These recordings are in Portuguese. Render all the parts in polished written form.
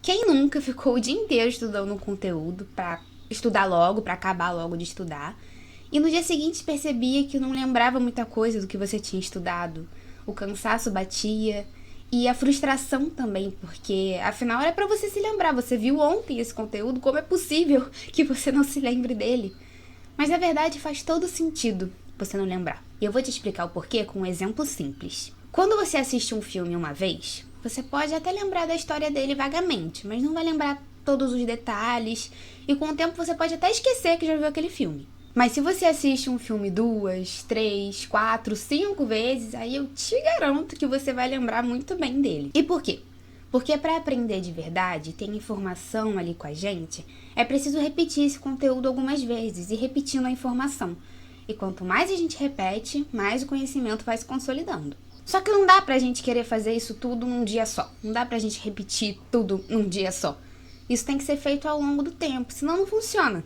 Quem nunca ficou o dia inteiro estudando um conteúdo pra estudar logo, pra acabar logo de estudar, e no dia seguinte percebia que não lembrava muita coisa do que você tinha estudado? O cansaço batia e a frustração também, porque afinal era pra você se lembrar. Você viu ontem esse conteúdo, como é possível que você não se lembre dele? Mas na verdade faz todo sentido você não lembrar. E eu vou te explicar o porquê com um exemplo simples. Quando você assiste um filme uma vez, você pode até lembrar da história dele vagamente, mas não vai lembrar todos os detalhes, e com o tempo você pode até esquecer que já viu aquele filme. Mas se você assiste um filme 2, 3, 4, 5 vezes, aí eu te garanto que você vai lembrar muito bem dele. E por quê? Porque para aprender de verdade, ter informação ali com a gente, é preciso repetir esse conteúdo algumas vezes e repetindo a informação. E quanto mais a gente repete, mais o conhecimento vai se consolidando. Só que não dá pra gente querer fazer isso tudo num dia só. Não dá pra gente repetir tudo num dia só. Isso tem que ser feito ao longo do tempo, senão não funciona.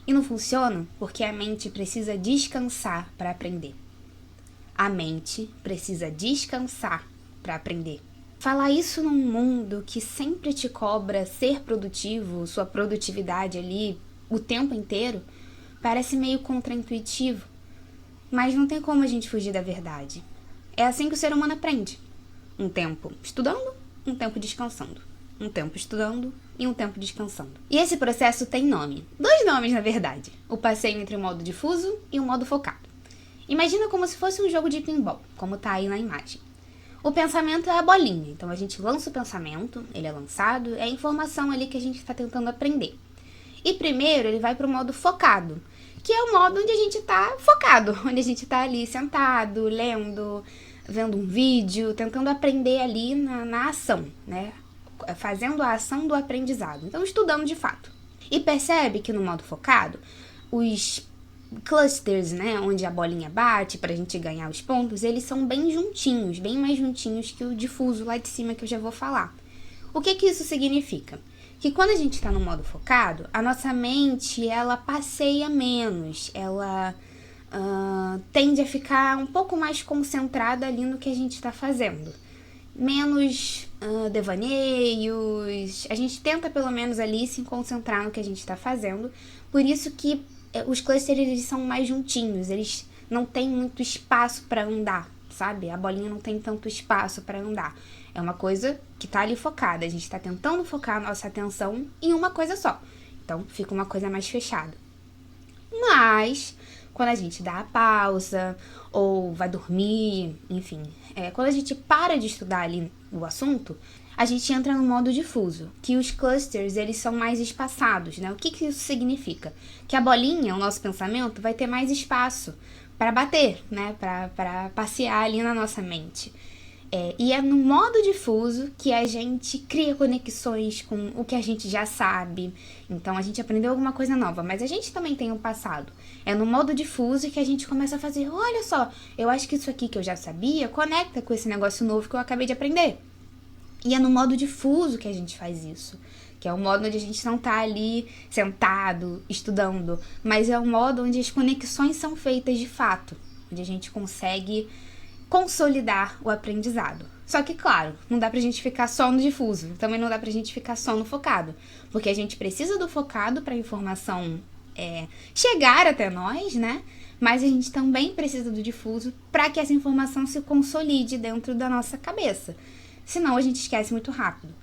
E não funciona porque a mente precisa descansar para aprender. A mente precisa descansar para aprender. Falar isso num mundo que sempre te cobra ser produtivo, sua produtividade ali o tempo inteiro, parece meio contraintuitivo. Mas não tem como a gente fugir da verdade. É assim que o ser humano aprende. Um tempo estudando, um tempo descansando. Um tempo estudando e um tempo descansando. E esse processo tem nome. 2 nomes, na verdade. O passeio entre o modo difuso e o modo focado. Imagina como se fosse um jogo de pinball, como tá aí na imagem. O pensamento é a bolinha. Então a gente lança o pensamento, ele é lançado, é a informação ali que a gente está tentando aprender. E primeiro ele vai para o modo focado, que é o modo onde a gente está focado, onde a gente está ali sentado, lendo, vendo um vídeo, tentando aprender ali na ação, né? Fazendo a ação do aprendizado, então estudando de fato. E percebe que no modo focado, os clusters, né, onde a bolinha bate pra gente ganhar os pontos, eles são bem juntinhos, bem mais juntinhos que o difuso lá de cima que eu já vou falar. O que isso significa? Que quando a gente está no modo focado, a nossa mente, ela passeia menos, ela tende a ficar um pouco mais concentrada ali no que a gente está fazendo. Menos devaneios, a gente tenta pelo menos ali se concentrar no que a gente está fazendo, por isso que os clusters eles são mais juntinhos, eles não têm muito espaço para andar, sabe? A bolinha não tem tanto espaço para andar, é uma coisa que tá ali focada, a gente está tentando focar a nossa atenção em uma coisa só, então fica uma coisa mais fechada. Mas quando a gente dá a pausa ou vai dormir, enfim, quando a gente para de estudar ali o assunto, a gente entra no modo difuso, que os clusters eles são mais espaçados, né? O que isso significa? Que a bolinha, o nosso pensamento, vai ter mais espaço para bater, né? Para passear ali na nossa mente. E é no modo difuso que a gente cria conexões com o que a gente já sabe. Então a gente aprendeu alguma coisa nova, mas a gente também tem um passado. É no modo difuso que a gente começa a fazer, olha só, eu acho que isso aqui que eu já sabia conecta com esse negócio novo que eu acabei de aprender. E é no modo difuso que a gente faz isso, que é o modo onde a gente não tá ali sentado, estudando, mas é o modo onde as conexões são feitas de fato, onde a gente consegue consolidar o aprendizado. Só que, claro, não dá pra gente ficar só no difuso, também não dá pra gente ficar só no focado, porque a gente precisa do focado para a informação chegar até nós, né? Mas a gente também precisa do difuso para que essa informação se consolide dentro da nossa cabeça. Senão a gente esquece muito rápido.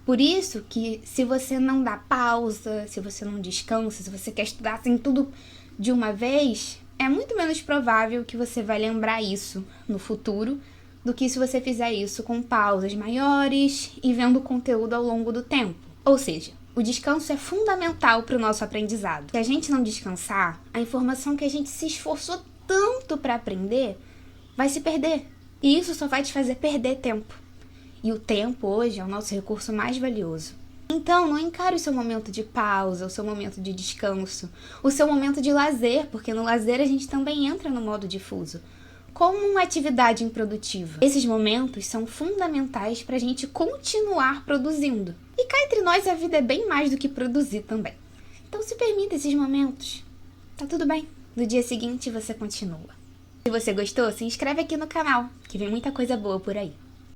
Por isso que se você não dá pausa, se você não descansa, se você quer estudar assim tudo de uma vez, é muito menos provável que você vai lembrar isso no futuro do que se você fizer isso com pausas maiores e vendo o conteúdo ao longo do tempo. Ou seja, o descanso é fundamental para o nosso aprendizado. Se a gente não descansar, a informação que a gente se esforçou tanto para aprender vai se perder. E isso só vai te fazer perder tempo. E o tempo hoje é o nosso recurso mais valioso. Então, não encare o seu momento de pausa, o seu momento de descanso, o seu momento de lazer, porque no lazer a gente também entra no modo difuso, como uma atividade improdutiva. Esses momentos são fundamentais para a gente continuar produzindo. E cá entre nós a vida é bem mais do que produzir também. Então se permita esses momentos. Tá tudo bem. No dia seguinte você continua. Se você gostou, se inscreve aqui no canal, que vem muita coisa boa por aí.